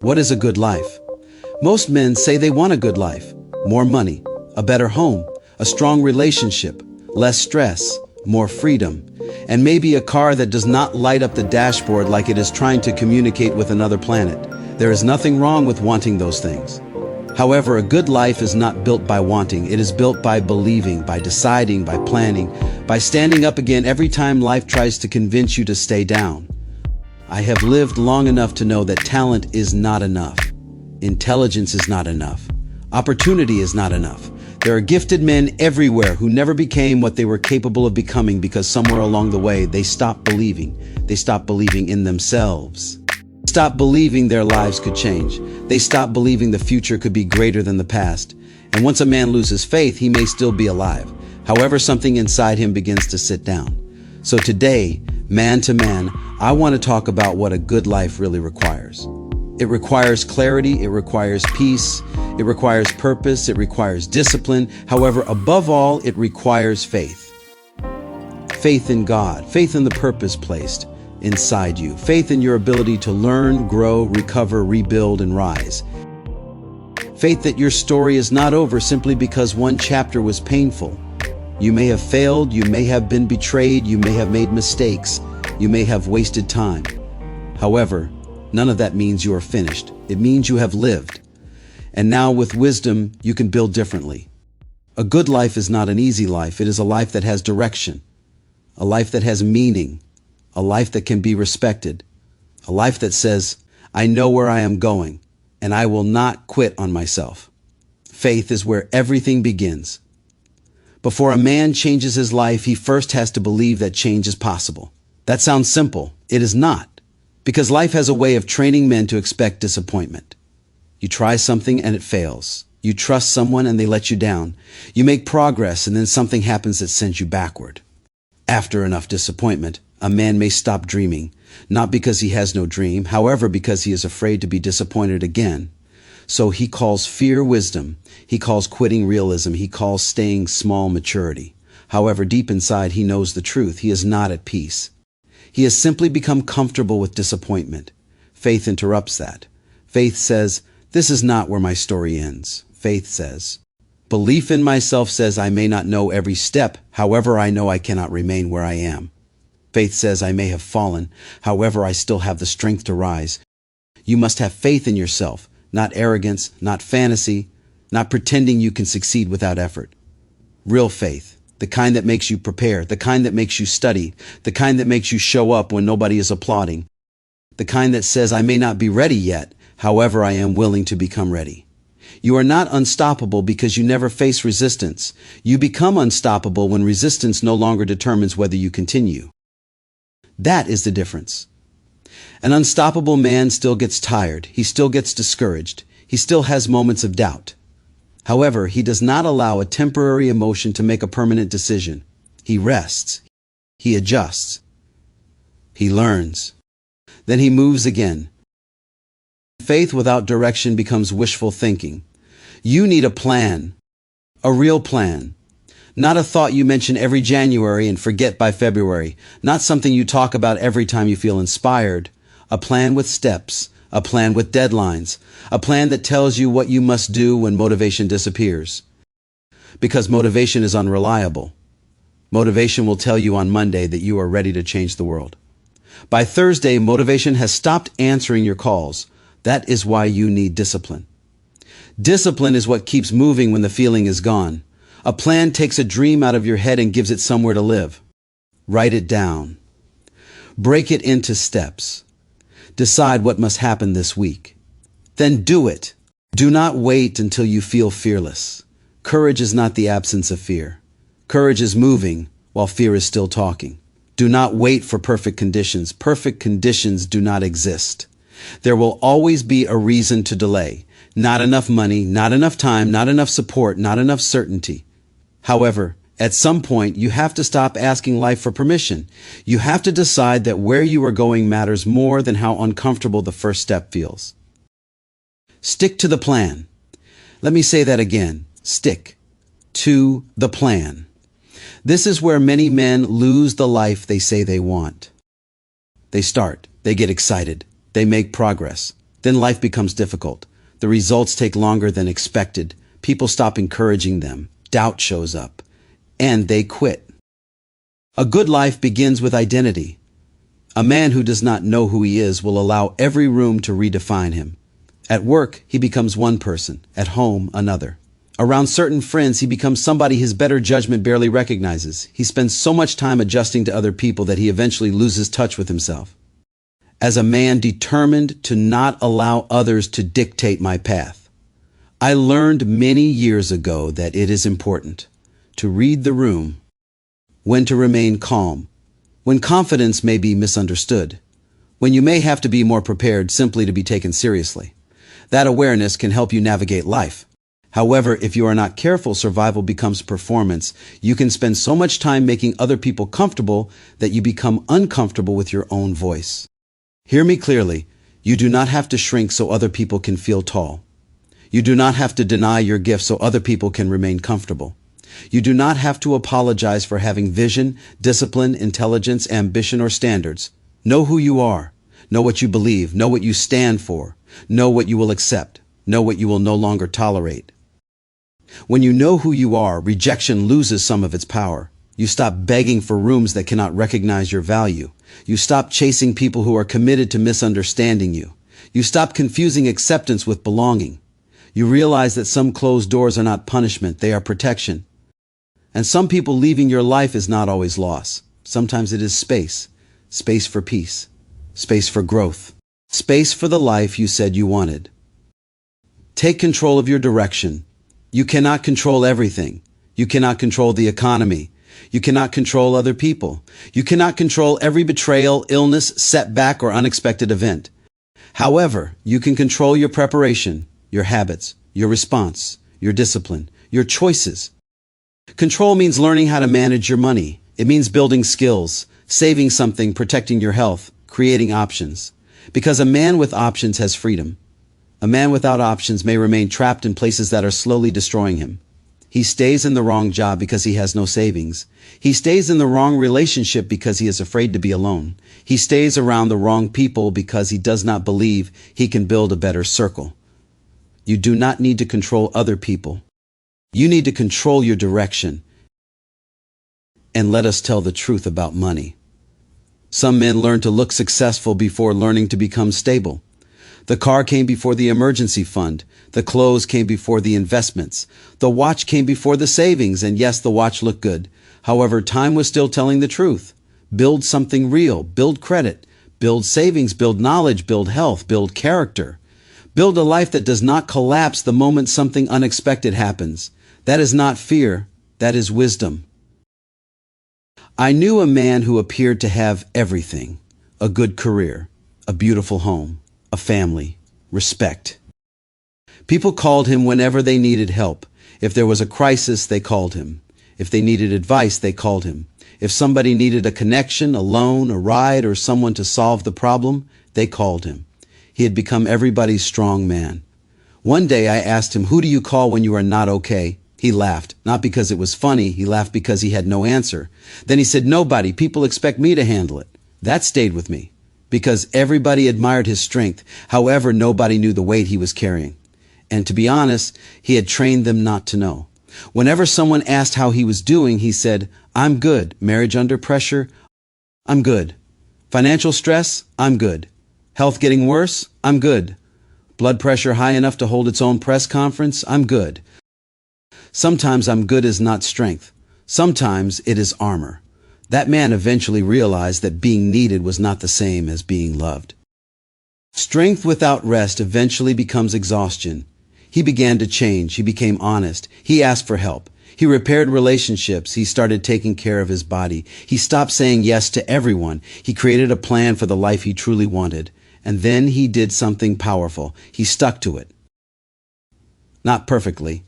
What is a good life? Most men say they want a good life. More money, a better home, a strong relationship, less stress, more freedom, and maybe a car that does not light up the dashboard like it is trying to communicate with another planet. There is nothing wrong with wanting those things. However, a good life is not built by wanting. It is built by believing, by deciding, by planning, by standing up again every time life tries to convince you to stay down. I have lived long enough to know that talent is not enough. Intelligence is not enough. Opportunity is not enough. There are gifted men everywhere who never became what they were capable of becoming because somewhere along the way they stopped believing. They stopped believing in themselves. They stopped believing their lives could change. They stopped believing the future could be greater than the past. And once a man loses faith, he may still be alive. However, something inside him begins to sit down. So today, man to man, I want to talk about what a good life really requires. It requires clarity, it requires peace, it requires purpose, it requires discipline. However, above all, it requires faith. Faith in God, faith in the purpose placed inside you, faith in your ability to learn, grow, recover, rebuild, and rise. Faith that your story is not over simply because one chapter was painful. You may have failed, you may have been betrayed, you may have made mistakes, you may have wasted time. However, none of that means you are finished. It means you have lived. And now with wisdom, you can build differently. A good life is not an easy life. It is a life that has direction, a life that has meaning, a life that can be respected, a life that says, I know where I am going, and I will not quit on myself. Faith is where everything begins. Before a man changes his life, he first has to believe that change is possible. That sounds simple. It is not. Because life has a way of training men to expect disappointment. You try something and it fails. You trust someone and they let you down. You make progress and then something happens that sends you backward. After enough disappointment, a man may stop dreaming, not because he has no dream, however, because he is afraid to be disappointed again. So he calls fear wisdom. He calls quitting realism. He calls staying small maturity. However, deep inside, he knows the truth. He is not at peace. He has simply become comfortable with disappointment. Faith interrupts that. Faith says, this is not where my story ends. Faith says, belief in myself says I may not know every step. However, I know I cannot remain where I am. Faith says I may have fallen. However, I still have the strength to rise. You must have faith in yourself, not arrogance, not fantasy, not pretending you can succeed without effort. Real faith, the kind that makes you prepare, the kind that makes you study, the kind that makes you show up when nobody is applauding, the kind that says I may not be ready yet, however I am willing to become ready. You are not unstoppable because you never face resistance. You become unstoppable when resistance no longer determines whether you continue. That is the difference. An unstoppable man still gets tired. He still gets discouraged. He still has moments of doubt. However, he does not allow a temporary emotion to make a permanent decision. He rests. He adjusts. He learns. Then he moves again. Faith without direction becomes wishful thinking. You need a plan, a real plan. Not a thought you mention every January and forget by February. Not something you talk about every time you feel inspired. A plan with steps, a plan with deadlines, a plan that tells you what you must do when motivation disappears. Because motivation is unreliable. Motivation will tell you on Monday that you are ready to change the world. By Thursday, motivation has stopped answering your calls. That is why you need discipline. Discipline is what keeps moving when the feeling is gone. A plan takes a dream out of your head and gives it somewhere to live. Write it down. Break it into steps. Decide what must happen this week. Then do it. Do not wait until you feel fearless. Courage is not the absence of fear. Courage is moving while fear is still talking. Do not wait for perfect conditions. Perfect conditions do not exist. There will always be a reason to delay. Not enough money, not enough time, not enough support, not enough certainty. However, at some point, you have to stop asking life for permission. You have to decide that where you are going matters more than how uncomfortable the first step feels. Stick to the plan. Let me say that again. Stick to the plan. This is where many men lose the life they say they want. They start, they get excited, they make progress, Then life becomes difficult. The results take longer than expected. People stop encouraging them. Doubt shows up. And they quit. A good life begins with identity. A man who does not know who he is will allow every room to redefine him. At work, he becomes one person. At home, another. Around certain friends, he becomes somebody his better judgment barely recognizes. He spends so much time adjusting to other people that he eventually loses touch with himself. As a man determined to not allow others to dictate my path, I learned many years ago that it is important to read the room, when to remain calm, when confidence may be misunderstood, when you may have to be more prepared simply to be taken seriously. That awareness can help you navigate life. However, if you are not careful, survival becomes performance. You can spend so much time making other people comfortable that you become uncomfortable with your own voice. Hear me clearly. You do not have to shrink so other people can feel tall. You do not have to deny your gifts so other people can remain comfortable. You do not have to apologize for having vision, discipline, intelligence, ambition, or standards. Know who you are. Know what you believe. Know what you stand for. Know what you will accept. Know what you will no longer tolerate. When you know who you are, rejection loses some of its power. You stop begging for rooms that cannot recognize your value. You stop chasing people who are committed to misunderstanding you. You stop confusing acceptance with belonging. You realize that some closed doors are not punishment, they are protection. And some people leaving your life is not always loss. Sometimes it is space. Space for peace. Space for growth. Space for the life you said you wanted. Take control of your direction. You cannot control everything. You cannot control the economy. You cannot control other people. You cannot control every betrayal, illness, setback, or unexpected event. However, you can control your preparation, your habits, your response, your discipline, your choices. Control means learning how to manage your money. It means building skills, saving something, protecting your health, creating options. Because a man with options has freedom. A man without options may remain trapped in places that are slowly destroying him. He stays in the wrong job because he has no savings. He stays in the wrong relationship because he is afraid to be alone. He stays around the wrong people because he does not believe he can build a better circle. You do not need to control other people. You need to control your direction. And let us tell the truth about money. Some men learn to look successful before learning to become stable. The car came before the emergency fund. The clothes came before the investments. The watch came before the savings, and yes, the watch looked good. However, time was still telling the truth. Build something real. Build credit. Build savings. Build knowledge. Build health. Build character. Build a life that does not collapse the moment something unexpected happens. That is not fear. That is wisdom. I knew a man who appeared to have everything. A good career. A beautiful home. A family, respect. People called him whenever they needed help. If there was a crisis, they called him. If they needed advice, they called him. If somebody needed a connection, a loan, a ride, or someone to solve the problem, they called him. He had become everybody's strong man. One day I asked him, "Who do you call when you are not okay?" He laughed, not because it was funny. He laughed because he had no answer. Then he said, "Nobody. People expect me to handle it." That stayed with me. Because everybody admired his strength. However, nobody knew the weight he was carrying. And to be honest, he had trained them not to know. Whenever someone asked how he was doing, he said, "I'm good. Marriage under pressure? I'm good. Financial stress? I'm good. Health getting worse? I'm good. Blood pressure high enough to hold its own press conference? I'm good." Sometimes I'm good is not strength. Sometimes it is armor. That man eventually realized that being needed was not the same as being loved. Strength without rest eventually becomes exhaustion. He began to change. He became honest. He asked for help. He repaired relationships. He started taking care of his body. He stopped saying yes to everyone. He created a plan for the life he truly wanted. And then he did something powerful. He stuck to it. Not perfectly.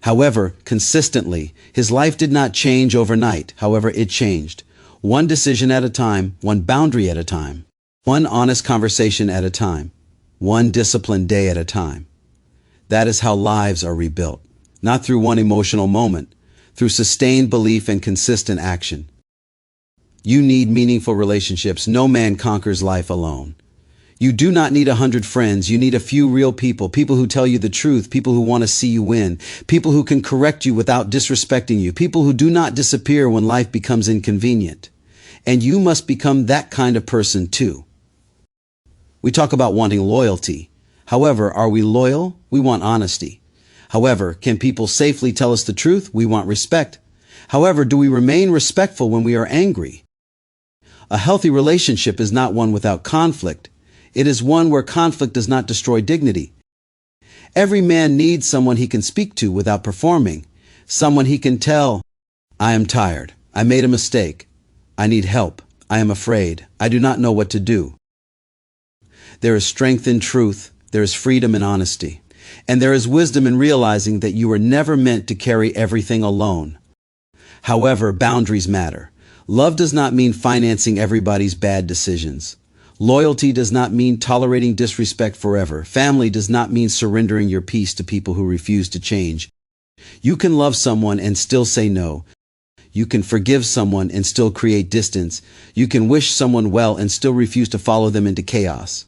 However, consistently, his life did not change overnight. However, it changed. One decision at a time, one boundary at a time, one honest conversation at a time, one disciplined day at a time. That is how lives are rebuilt. Not through one emotional moment, through sustained belief and consistent action. You need meaningful relationships. No man conquers life alone. You do not need 100 friends. You need a few real people, people who tell you the truth, people who want to see you win, people who can correct you without disrespecting you, people who do not disappear when life becomes inconvenient. And you must become that kind of person too. We talk about wanting loyalty. However, are we loyal? We want honesty. However, can people safely tell us the truth? We want respect. However, do we remain respectful when we are angry? A healthy relationship is not one without conflict. It is one where conflict does not destroy dignity. Every man needs someone he can speak to without performing, someone he can tell, I am tired, I made a mistake, I need help, I am afraid, I do not know what to do. There is strength in truth, there is freedom in honesty, and there is wisdom in realizing that you were never meant to carry everything alone. However, boundaries matter. Love does not mean financing everybody's bad decisions. Loyalty does not mean tolerating disrespect forever. Family does not mean surrendering your peace to people who refuse to change. You can love someone and still say no. You can forgive someone and still create distance. You can wish someone well and still refuse to follow them into chaos.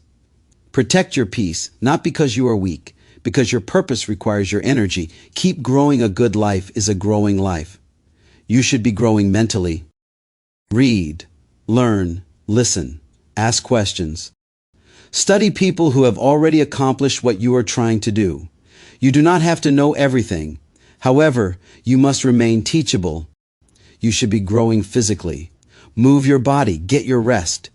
Protect your peace, not because you are weak, because your purpose requires your energy. Keep growing. A good life is a growing life. You should be growing mentally. Read, learn, listen. Ask questions. Study people who have already accomplished what you are trying to do. You do not have to know everything. However, you must remain teachable. You should be growing physically. Move your body. Get your rest.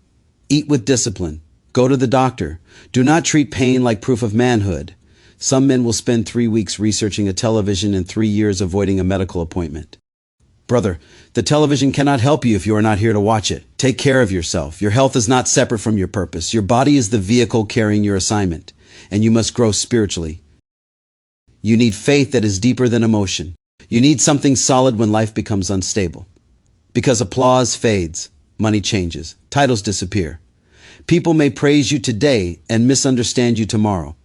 Eat with discipline. Go to the doctor. Do not treat pain like proof of manhood. Some men will spend 3 weeks researching a television and 3 years avoiding a medical appointment. Brother, the television cannot help you if you are not here to watch it. Take care of yourself. Your health is not separate from your purpose. Your body is the vehicle carrying your assignment, and you must grow spiritually. You need faith that is deeper than emotion. You need something solid when life becomes unstable. Because applause fades, money changes, titles disappear. People may praise you today and misunderstand you tomorrow.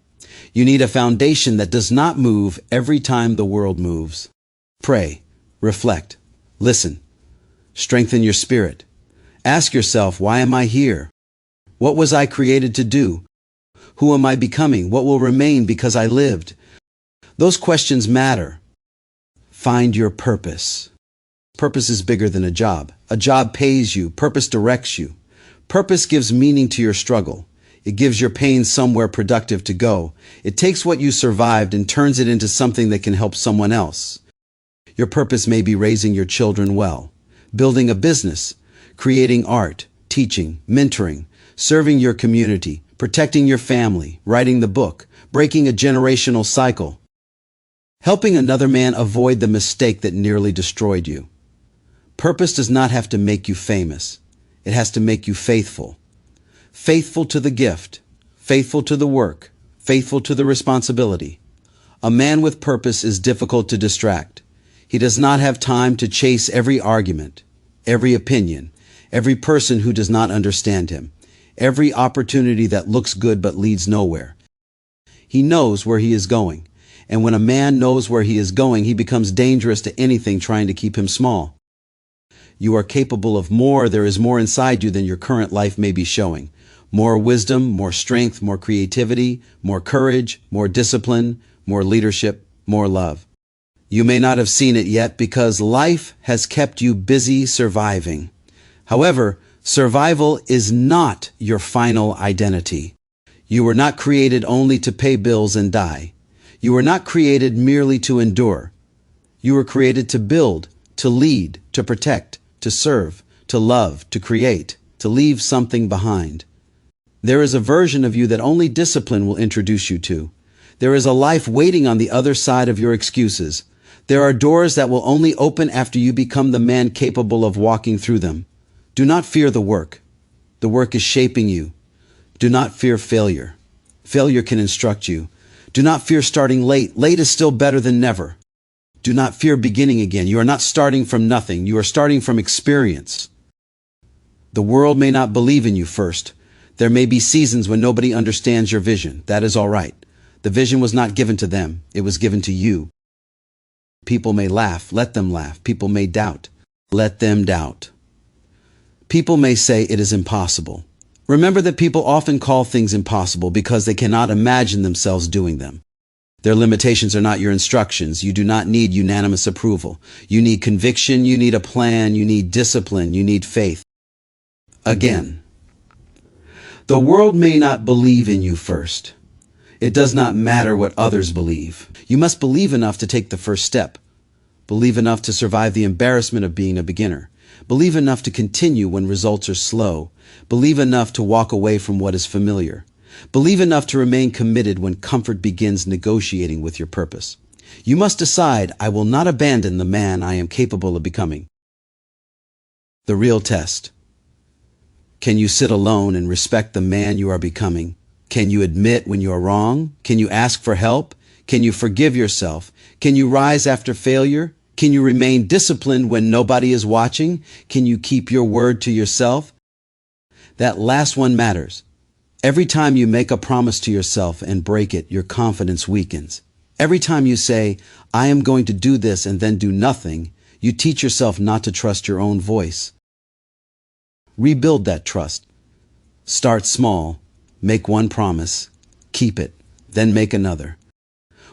You need a foundation that does not move every time the world moves. Pray, reflect. Listen. Strengthen your spirit. Ask yourself, why am I here? What was I created to do? Who am I becoming? What will remain because I lived? Those questions matter. Find your purpose. Purpose is bigger than a job. A job pays you. Purpose directs you. Purpose gives meaning to your struggle. It gives your pain somewhere productive to go. It takes what you survived and turns it into something that can help someone else. Your purpose may be raising your children well, building a business, creating art, teaching, mentoring, serving your community, protecting your family, writing the book, breaking a generational cycle, helping another man avoid the mistake that nearly destroyed you. Purpose does not have to make you famous. It has to make you faithful. Faithful to the gift, faithful to the work, faithful to the responsibility. A man with purpose is difficult to distract. He does not have time to chase every argument, every opinion, every person who does not understand him, every opportunity that looks good but leads nowhere. He knows where he is going, and when a man knows where he is going, he becomes dangerous to anything trying to keep him small. You are capable of more. There is more inside you than your current life may be showing. More wisdom, more strength, more creativity, more courage, more discipline, more leadership, more love. You may not have seen it yet because life has kept you busy surviving. However, survival is not your final identity. You were not created only to pay bills and die. You were not created merely to endure. You were created to build, to lead, to protect, to serve, to love, to create, to leave something behind. There is a version of you that only discipline will introduce you to. There is a life waiting on the other side of your excuses. There are doors that will only open after you become the man capable of walking through them. Do not fear the work. The work is shaping you. Do not fear failure. Failure can instruct you. Do not fear starting late. Late is still better than never. Do not fear beginning again. You are not starting from nothing. You are starting from experience. The world may not believe in you first. There may be seasons when nobody understands your vision. That is all right. The vision was not given to them. It was given to you. People may laugh. Let them laugh. People may doubt. Let them doubt. People may say it is impossible. Remember that people often call things impossible because they cannot imagine themselves doing them. Their limitations are not your instructions. You do not need unanimous approval. You need conviction, you need a plan, you need discipline, you need faith. Again, the world may not believe in you first. It does not matter what others believe. You must believe enough to take the first step. Believe enough to survive the embarrassment of being a beginner. Believe enough to continue when results are slow. Believe enough to walk away from what is familiar. Believe enough to remain committed when comfort begins negotiating with your purpose. You must decide, I will not abandon the man I am capable of becoming. The real test. Can you sit alone and respect the man you are becoming? Can you admit when you are wrong? Can you ask for help? Can you forgive yourself? Can you rise after failure? Can you remain disciplined when nobody is watching? Can you keep your word to yourself? That last one matters. Every time you make a promise to yourself and break it, your confidence weakens. Every time you say, I am going to do this and then do nothing, you teach yourself not to trust your own voice. Rebuild that trust. Start small. Make one promise. Keep it. Then make another.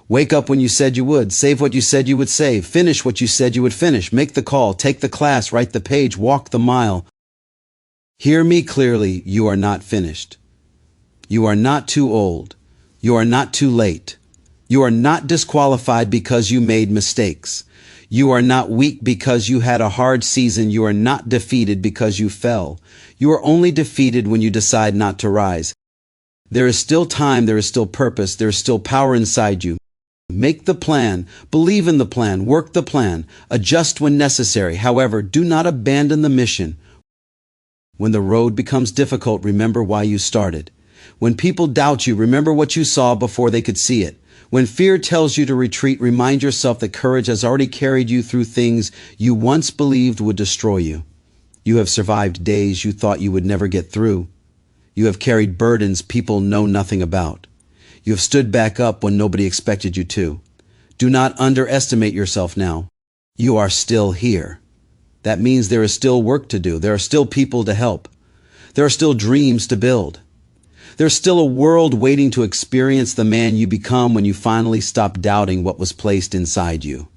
Wake up when you said you would. Save what you said you would save. Finish what you said you would finish. Make the call. Take the class. Write the page. Walk the mile. Hear me clearly. You are not finished. You are not too old. You are not too late. You are not disqualified because you made mistakes. You are not weak because you had a hard season. You are not defeated because you fell. You are only defeated when you decide not to rise. There is still time. There is still purpose. There is still power inside you. Make the plan. Believe in the plan. Work the plan. Adjust when necessary. However, do not abandon the mission. When the road becomes difficult, remember why you started. When people doubt you, remember what you saw before they could see it. When fear tells you to retreat, remind yourself that courage has already carried you through things you once believed would destroy you. You have survived days you thought you would never get through. You have carried burdens people know nothing about. You have stood back up when nobody expected you to. Do not underestimate yourself now. You are still here. That means there is still work to do. There are still people to help. There are still dreams to build. There's still a world waiting to experience the man you become when you finally stop doubting what was placed inside you.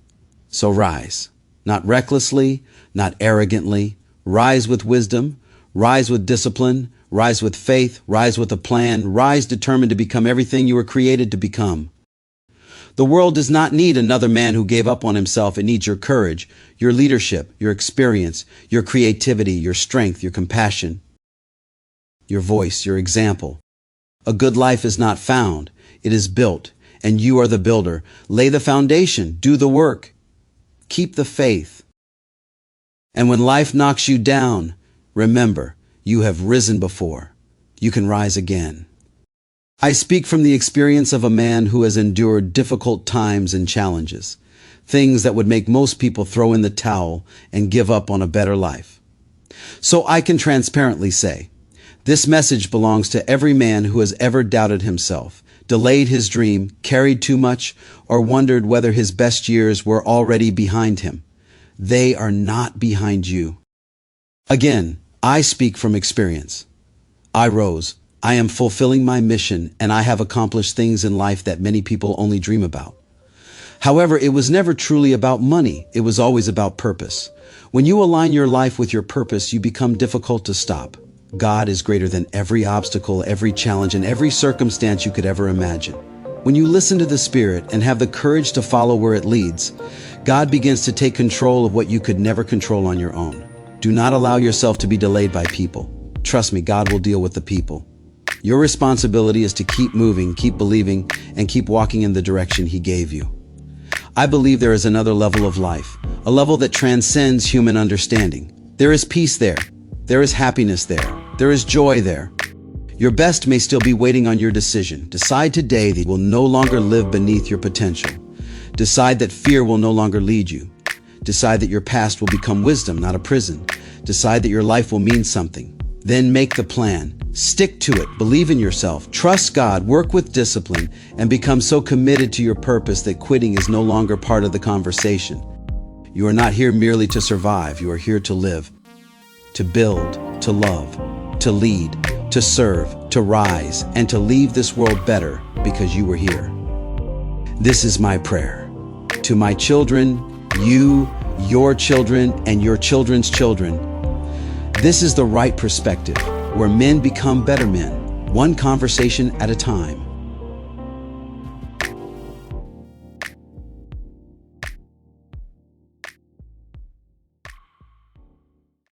So rise, not recklessly, not arrogantly. Rise with wisdom, rise with discipline, rise with faith, rise with a plan, rise determined to become everything you were created to become. The world does not need another man who gave up on himself. It needs your courage, your leadership, your experience, your creativity, your strength, your compassion, your voice, your example. A good life is not found. It is built, and you are the builder. Lay the foundation. Do the work. Keep the faith. And when life knocks you down, remember, you have risen before. You can rise again. I speak from the experience of a man who has endured difficult times and challenges, things that would make most people throw in the towel and give up on a better life. So I can transparently say, this message belongs to every man who has ever doubted himself, delayed his dream, carried too much, or wondered whether his best years were already behind him. They are not behind you. Again, I speak from experience. I rose. I am fulfilling my mission, and I have accomplished things in life that many people only dream about. However, it was never truly about money. It was always about purpose. When you align your life with your purpose, you become difficult to stop. God is greater than every obstacle, every challenge, and every circumstance you could ever imagine. When you listen to the Spirit and have the courage to follow where it leads, God begins to take control of what you could never control on your own. Do not allow yourself to be delayed by people. Trust me, God will deal with the people. Your responsibility is to keep moving, keep believing, and keep walking in the direction He gave you. I believe there is another level of life, a level that transcends human understanding. There is peace there. There is happiness there. There is joy there. Your best may still be waiting on your decision. Decide today that you will no longer live beneath your potential. Decide that fear will no longer lead you. Decide that your past will become wisdom, not a prison. Decide that your life will mean something. Then make the plan. Stick to it. Believe in yourself. Trust God. Work with discipline and become so committed to your purpose that quitting is no longer part of the conversation. You are not here merely to survive. You are here to live, to build, to love, to lead, to serve, to rise, and to leave this world better because you were here. This is my prayer. To my children, you, your children, and your children's children. This is the Wright Perspective, where men become better men, one conversation at a time.